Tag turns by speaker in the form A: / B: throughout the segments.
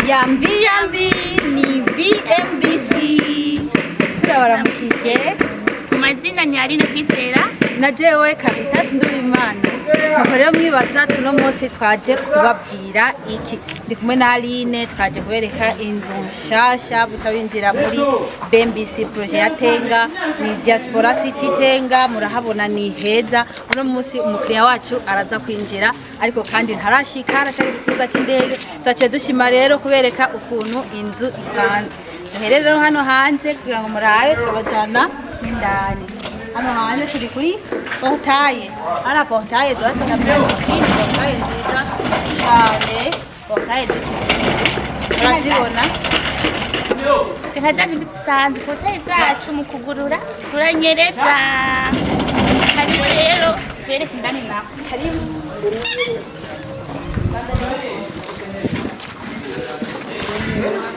A: Yambi yambi ni BMBC turabaramukije.
B: Amazina ni Aline Kwizera
A: na jewe Caritas Nduwimana. Nuko rero mwibaza tuno munsi twaje kubabwira iki, ndi kumwe na Aline, twaje kubereka inzu nshasha buca binjira muri BMBC projet ya Tenga, ni Diaspora City Tenga. Murahabona ni heza. Uno munsi umukiriya wacu araza kwinjira, ariko kandi ntarashika, aracari ku kibuga c'indege. Twaje dushima rero kubereka ukuntu inzu ipanze. Duherero hano hanze kugira ngo murabe twabajana indani. Hano hanze turi kuri portaye. Ara portaye duhatana muri portaye nziza cyane. Portaye zikitse. Urazibona?
B: sinkaja ndi zisanzwe portaye zacu mu kugurura turanyereza. Karibu rero twereke indani naho.
A: Karibu.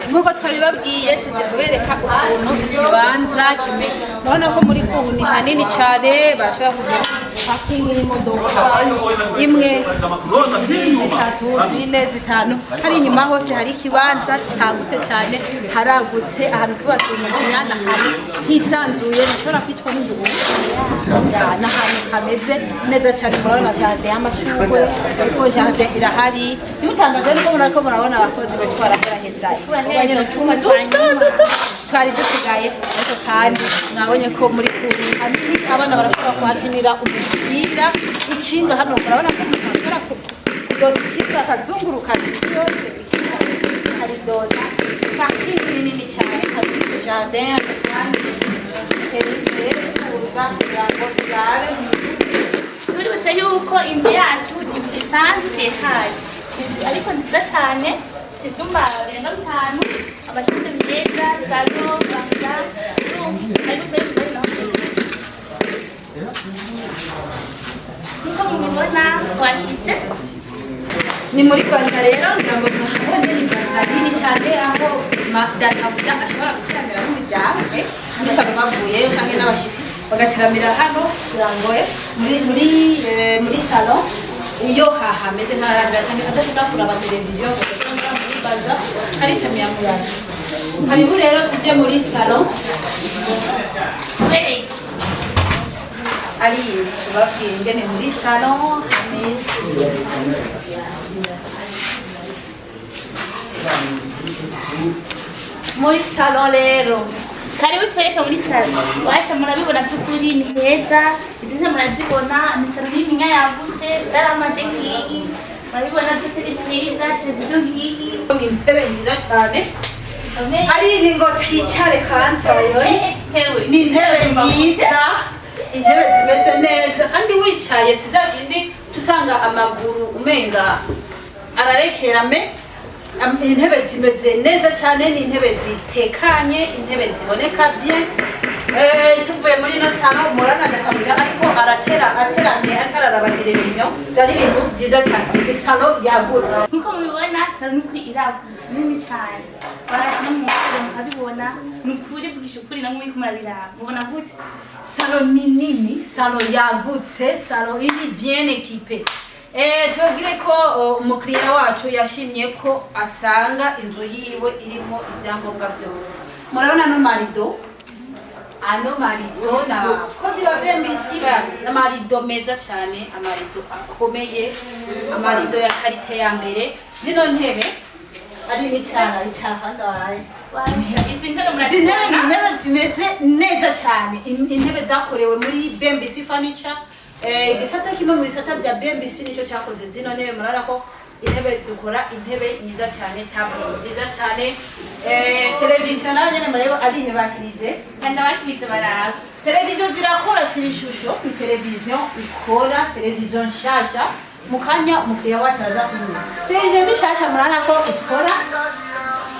A: Nkuko twabibabwiye tujya kubereka ukuntu ikibanza kimeze. Urabona ko muri kubu ni hanini cyane, bashaka kugira parking y'imodoka imwe, zitatu, zine, zitanu. Hari inyuma hose hari ikibanza cyagutse cyane, haragutse, ahantu tuba tumenya hari hisanzuye, nashobora kwicwa n'inzugu. N'ahantu hameze neza cyane, murabona jardin y'amashurwe, ariko jardin irahari. Bimutangaje nuko murabona abakozi batwara heraheza nyine utuntu duto twari dusigaye, ariko kandi mwabonye ko muri kuri hanini abana barashobora kuhakinira umupira. Ikinga hano murabona ko umuntu ashobora kudodikira akazunguruka isi yose, hari doda parking nini cyane, hari jardin kandi serivisi kuza kugira ngo turabe.
B: Tuributse yuko inzu yacu isanzwe isekaje, inzu ariko nziza cyane, ifite ibyumba birenga 5, amashuri meza, salo, banza, ariko twese naho niko mubibona twashitse.
A: Ni muri Rwanda rero, ngira ngo muhabone ni Rwanda nini cyane, aho databuja ashobora guteramira n'umuryango muri salo bavuyeyo cyangwa n'abashitsi bagateramira hano kugira ngo muri salo iyo hameze nk'aharabira cyane, adashaka kuraba televiziyo cyangwa muri baza hari samiya muraje. Hariho rero tujye muri salo ari tubabwiye ingene muri salo hameze. Muri salo rero
B: karibu twereke muri salo. Washa murabibona by'ukuri ni heza, izindi murazibona, ni salo nini yagutse, zaramaje ngiyi, murabibona byose ni byiza, televiziyo ngiyi,
A: ni intebe nziza cyane. Ari ngo twicare kansayo, ni intebe nziza, intebe zimeze neza, kandi wicaye siza zindi tusanga amaguru umenga ararekerame. Intebe zimeze neza cyane, ni intebe zitekanye, intebe ziboneka bien. Tuvuye muri no salo murana ndakamuja ariko ateramye ariko araraba televiziyo, byari ibintu byiza cyane. Isalo yaguze
B: nkuko mubibona, salo n'ukuri iragutse nini cyane, barashina mu mutwe mukabibona, nukuri vugisha ukuri namwe muri kumarabira mubona gute.
A: Salo ni nini, salo yagutse, salo iri bien équipée. Tubabwire ko umukiriya wacu yashimye ko asanga inzu yiwe irimo ibyangombwa byose. Murabona no marido, ano marido n'abakozi ba BMBC amarido meza cyane, amarido akomeye, amarido ya karite ya mbere. Zino ntebe ari n'icana icafandaraye.
B: Izi ntebe
A: intebe zimeze neza cyane, intebe zakorewe muri BMBC furniture. Igisata kimwe mu bisata bya BMBC nicyo cyakoze zino ntebe. Murabona ko intebe dukora intebe nziza cyane, table nziza cyane. Televiziyo nayo nyene mureba ari ne bakirize
B: kandi abakirize baraba.
A: Televiziyo zirakora sibishusho, ni televiziyo ikora, televiziyo nshasha. Mukanya umukiriya wacu araza kunywa televiziyo nshasha, murabona ko ikora.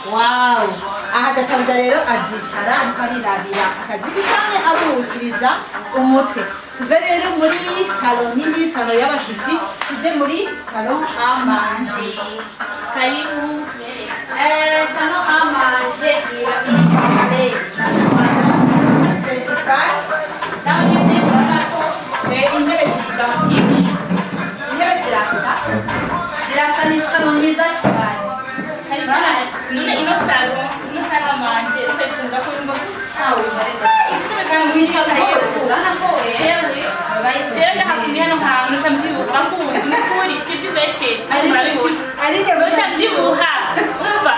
A: Wow, aha databuja rero azicara ariko arirabira akazibi cyane aruhukiriza umutwe. Tuve rero muri salo nini, salo y'abashitsi, tujye muri salo à manger.
B: Karibu
A: Salo à manger iri principal. Naho nyene murabona ko intebe zidafite, intebe zirasa ni salo nziza cyane. Karibu
B: salo manje ukafunga ko imbo
A: aho imareta kandi cyangwa urana ko
B: Chega hafi hano hantu cyamvyibuha bakunzi n'ukuri sivyo beshe murabibona
A: ari de
B: cyamvyibuha umva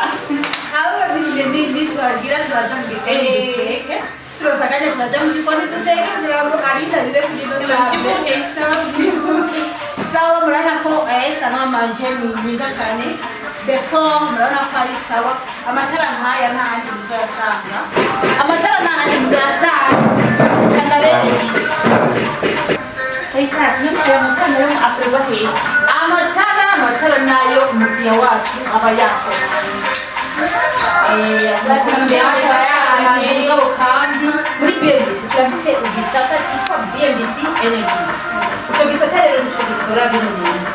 A: aho ndi twagira turaja mu gikoni duteke turosagaje turaja mu gikoni duteke murabo arita bire kuri sawa murana ko sama manje ni mwiza cyane deko murana ko ari sawa amatara nkaya nta handi muzasanga amatara nta handi muzasanga kandabereke
B: Aitas, no kaya mutana yo aproba he.
A: Amatara nayo umukiriya wacu aba yakomaye. Mugabo kandi muri BMBC turafise igisata cyitwa BMBC Energies. Icyo gisata rero nico gikora bino bintu.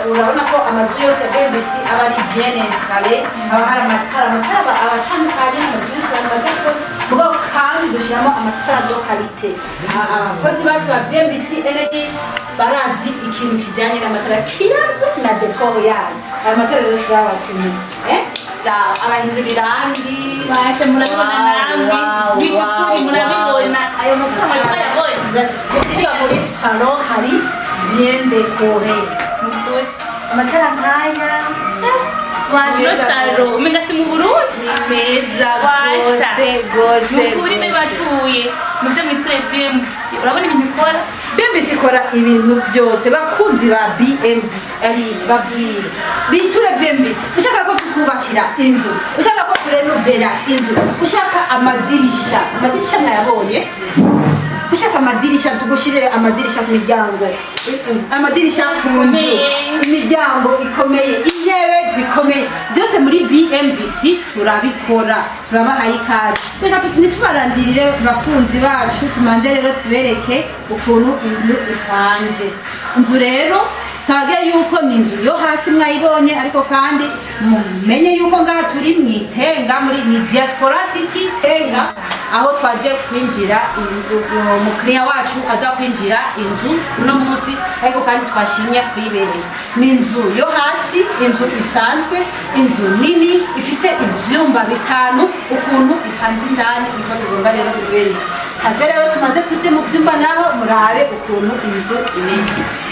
A: Urabona ko amazu yose ya BMBC aba ari bien installé, aba hari amatara abatandukanye amazu yose bamaze ko mugabo kandi dushyiramo amatara yo qualité. Abakozi bacu ba BMBC Energies barazi ikintu kijyanye n'amatara kiranzo na decor yayo. Aya matara yose babatumye. Arahindura irangi
B: Basha murabibona namwe bishukuri murabibona ayo matara twayabonye
A: kuvuga muri salon hari bien décoré
B: mukuri amatara nkaya waje salo umenga si mu Burundi
A: meza gose
B: mukuri batuye muvyo mwiture BMBC urabona ibintu ikora
A: BMBC ikora ibintu byose bakunzi ba BMBC ari babwire biture BMBC ushaka ko tukubakira inzu ushaka ko turenovera inzu ushaka amadirisha ntayabonye ushaka amadirisha tugushirire amadirisha ku miryango amadirisha ku nzu imiryango ikomeye intebe zikomeye byose muri BMBC turabikora turabahaye ikaze reka ntitubarandirire bakunzi bacu tumanze rero tubereke ukuntu inzu ipanze inzu rero tage yuko ni inzu yo hasi mwayibonye ariko kandi mumenye yuko ngaha turi mwitenga muri ni Diaspora City Tenga aho twaje kwinjira umukiriya wacu aza kwinjira inzu uno munsi ariko kandi twashimye kuyibereka ni inzu yo hasi inzu isanzwe inzu nini ifise ivyumba bitanu ukuntu ipanze indani niko tugomba rero kubereka kaze rero tumaze tuje mu vyumba naho murabe ukuntu inzu imeze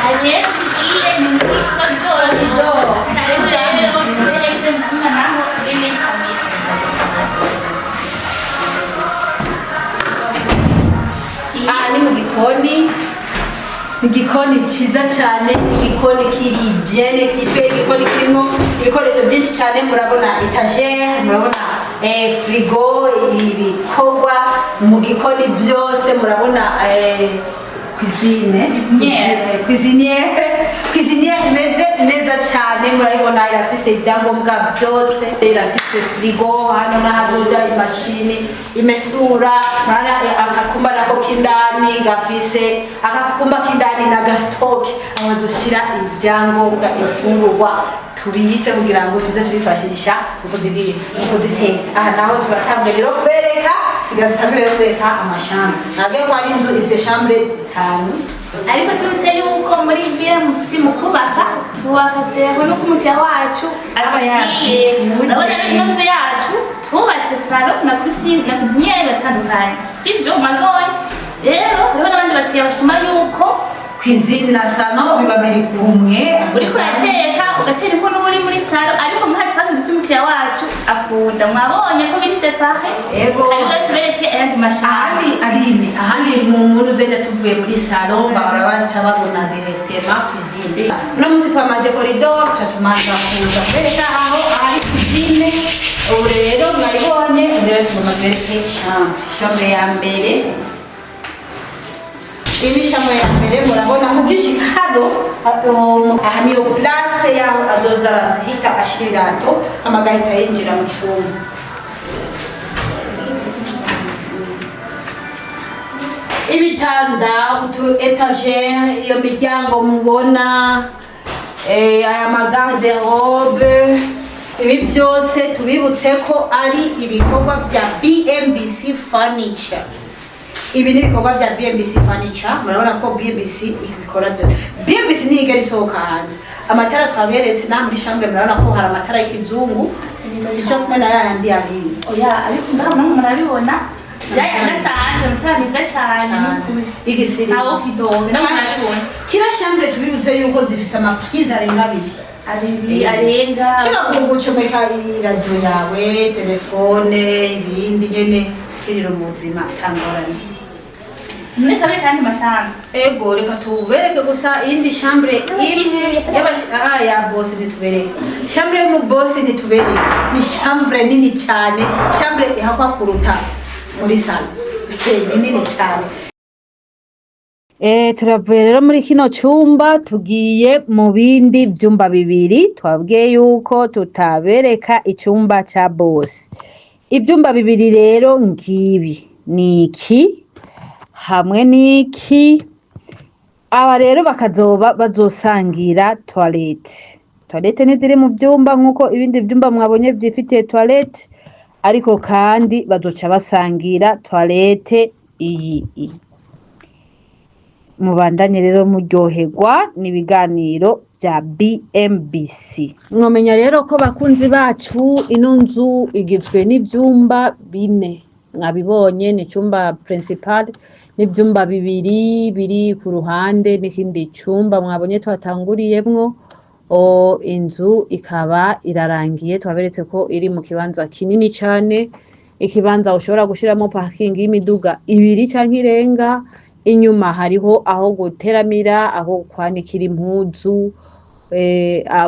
B: Ayer tugiye ni muri koridoro karibu rero tubereke mutuma naho ene kameze
A: aha ni mu gikoni igikoni cyiza cyane igikoni kiri bien equipe igikoni kirimo ibikoresho byinshi cyane murabona etagere murabona frigo ibikorwa mu gikoni byose murabona cuisinière imeze neza cyane murayibona irafise ibyangombwa byose irafise frigo hano n'ahadoja imashini imesura akakumba nako k'indani gafise akakumba k'indani na gastock aho dushira ibyangombwa ifungurwa tubise kugira ngo tuze tubifashisha uko ziteka aha naho turatanga rero kubereka tugira tutangire kubereka amashamba nabyo ko ari inzu ifise chambre zitanu
B: ariko tubutse yuko muri BMBC mu kubaka twakaseho no kumupya wacu abagiye urabona rero inzu yacu twubatse salo na cuisinière batandukanye sivyo magoye rero hariho n'abandi bakiriya bashima yuko
A: cuisine na salon biba biri kumwe
B: uriko urateka ugatera inkono uri muri salo ariko muha twazi tumukiriya wacu akunda mwabonye ko biri séparé
A: ego
B: ariko tubereke ayandi mashamba
A: ahandi mu nkuru zenda tuvuye muri salon bahora baca babona directement cuisine no musi twamaze corridor tumanza kuza kubereka aho ari cuisine ubu rero mwayibonye rero tugomba tubereke chambre ya mbere Inishambo ya mbere murabona mugishika hano aha niyo place yaho azoza arahita ashira ibirato amagahita yinjira mu cyumba ibitanda utu etagere iyo miryango mubona aya magarde robe ibi byose tubibutse ko ari ibikorwa bya BMBC Furniture ibi ni ibikorwa bya BMBC Furniture murabona ko BMBC ibikora BMBC ni igari sohoka hanze
C: amatara twaberetse na muri chambre murabona ko hari amatara y'ikizungu sico kumwe na yandi yari
B: oya ariko ndabona murabibona yari anasanze mutara mwiza cyane n'ukuri
C: igisiri
B: aho kidoga no murabibona
C: kira chambre tubibutse yuko zifise amaprise arenga abiri
B: arenga
C: ushobora gucomeka iradiyo yawe telefone ibindi nyene kiriro mu buzima atangorane
B: mune tabe kandi mashamba
C: ego reka tubereke gusa iyindi chambre imwe ya boss ntitubereke chambre yo mu boss ntitubereke ni chambre nini cyane chambre ihakwa kuruta muri salo ni nini cyane.
A: Turavuye rero muri kino cyumba tugiye mu bindi byumba bibiri twabwiye yuko tutabereka icyumba cya boss. Ibyumba bibiri rero ngibi ni iki hamwe n'iki, aba rero bakazoba bazosangira toilette. Toilette ntiziri mu byumba nk'uko ibindi byumba mwabonye byifitiye toilette, ariko kandi bazoca basangira toilette iyi. Mubandanye rero muryoherwa n'ibiganiro bya BMBC. Mwomenya rero ko bakunzi bacu ino nzu igizwe n'ivyumba 4. Mwabibonye ni cyumba principal n'ibyumba bibiri biri ku ruhande n'ikindi cyumba mwabonye twatanguriyemwo. Inzu ikaba irarangiye, twaberetse ko iri mu kibanza kinini cyane, ikibanza ushobora gushiramo parking y'imiduga 2 canke irenga. Inyuma hariho aho guteramira, aho kwanikira impuzu,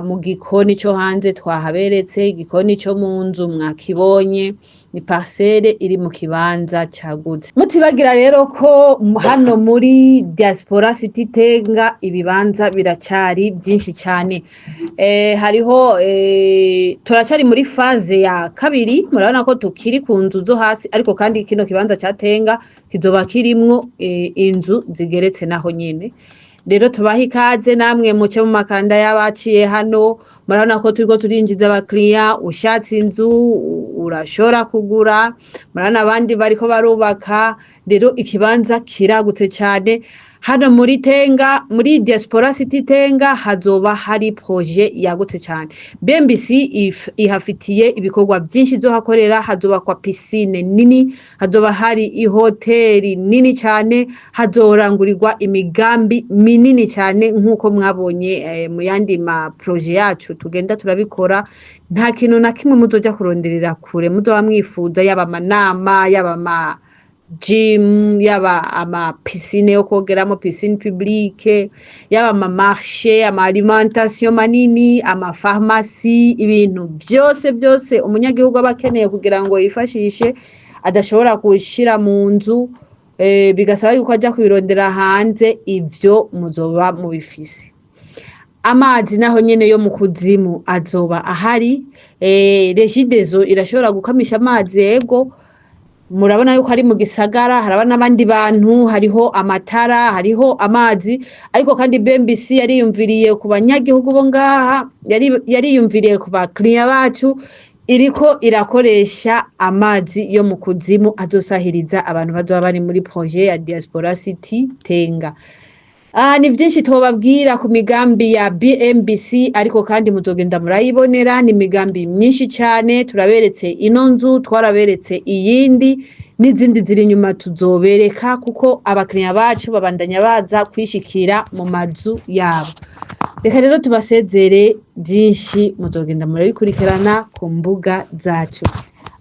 A: mu gikoni cyo hanze twahaberetse, igikoni cyo mu nzu mwakibonye, ni parcelle iri mu kibanza cagutse. Mutibagira rero ko hano muri Diaspora City Tenga ibibanza biracari byinshi cyane. Hariho turacari muri phase ya 2, murabona ko tukiri ku nzu zo hasi, ariko kandi kino kibanza cya Tenga kizoba kirimwo inzu zigeretse naho nyene. Rero tubaha ikaze namwe muce mu makanda y'abaciye hano, murabona ko turiko turinjiza abakiriya. Ushatse inzu urashora kugura, murabona abandi bariko barubaka. Rero ikibanza kiragutse cyane hano muri Tenga, muri Diaspora City Tenga hazoba hari projet yagutse cyane. BMBC ihafitiye ibikorwa byinshi zo hakorera, hazoba kwa piscine nini, hazoba hari ihoteli nini cyane, hazorangurirwa imigambi minini cyane nk'uko mwabonye mu yandi ma projet yacu tugenda turabikora. Nta kintu na kimwe muzoja kuronderera kure, muzoba mwifuza yaba amanama, yaba gym, yaba ama piscine yo kogeramo, piscine publique, yaba ama marché, ama alimentation manini, ama pharmacie, ibintu byose umunyagihugu abakeneye kugira ngo yifashishe adashobora gushira mu nzu, bigasaba yuko ajya kubirondera hanze. Ivyo muzoba mubifise. Amazi naho nyene yo mu kuzimu azoba ahari. Regideso irashobora gukamisha amazi yego, murabona yuko ari mu gisagara, haraba n'abandi bantu, hariho amatara, hariho amazi, ariko kandi BMBC yariyumviriye ku banyagihugu bo ngaha, yariyumviriye ku bakiriya bacu, iriko irakoresha amazi yo mu kuzimu azosahiriza abantu bazoba bari muri projet ya Diaspora City Tenga. Ni byinshi tubabwira ku migambi ya BMBC, ariko kandi muzogenda murayibonera. Ni migambi myinshi cyane, turaberetse ino nzu, twaraberetse iyindi n'izindi ziri inyuma tuzobereka, kuko abakiriya bacu babandanya baza kwishikira mu mazu yabo. Reka rero tubasezere, byinshi muzogenda murabikurikirana ku mbuga zacu.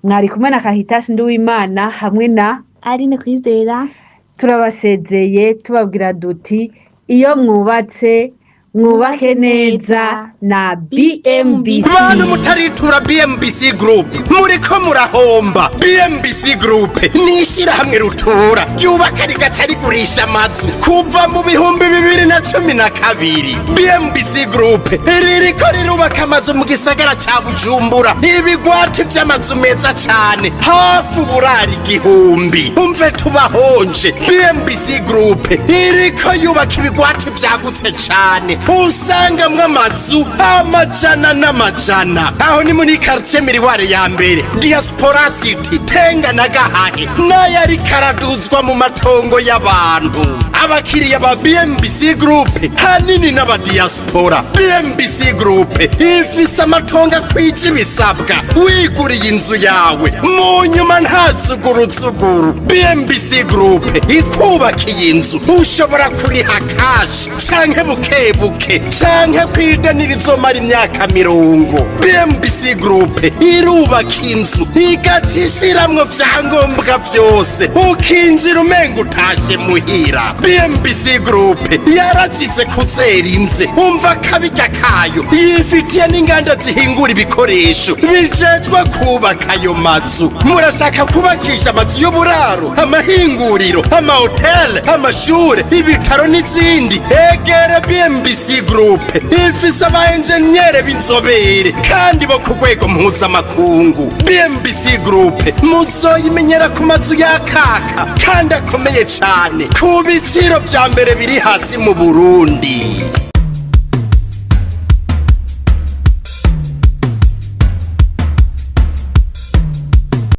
A: Mwari kumwe na Kahitasi Nduwimana hamwe na
B: Aline Kwizera.
A: Turabasezeye tubabwira duti iyo mwubatse mwubake neza na BMBC.
D: Bantu mutaritura BMBC Group muriko murahomba. BMBC Group nishira hamwe rutura yubaka rigaca rigurisha amazu kuva mu 2012. BMBC Group ririko rirubaka amazu mu gisagara ca Bujumbura, ibigwati vy'amazu meza cane hafi uburari 1000. Umve tubahonje. BMBC Group iriko yubaka ibigwati vyagutse cane, usanga mw'amazu amajana n'amajana. Aho ni muri quartier Miriware ya mbere, Diaspora City Tenga na Gahage, nayo ari karaduzwa mu matongo y'abantu. abakiriya ba BMBC Group hanini n'abadiaspora. BMBC Group ifise amatongo akwije ibisabwa. Wiguriye inzu yawe mu nyuma nta zuguruzuguru. BMBC Group ikubakiye inzu ushobora kuriha cash canke bukebuke canke kwidanira izomara imyaka 40. BMBC Group irubaka inzu igacishiramwo vyangombwa vyose ukinjira umenga utashe muhira. BMBC Group yarazize kuzera inze umva kabirya kayo yifitiye n'inganda zihingura ibikoresho bijejwe kubaka ayo mazu. Murashaka kubakisha amazu y'uburaro, amahinguriro, amahoteli, amashure, ibitaro n'izindi? Egere BMBC Group ifise abaenjenyere b'inzobere kandi bo ku rwego mpuzamakungu. BMBC Group muzoyimenyera ku mazu yakaka kandi akomeye cane ku biciro vya mbere biri hasi mu Burundi.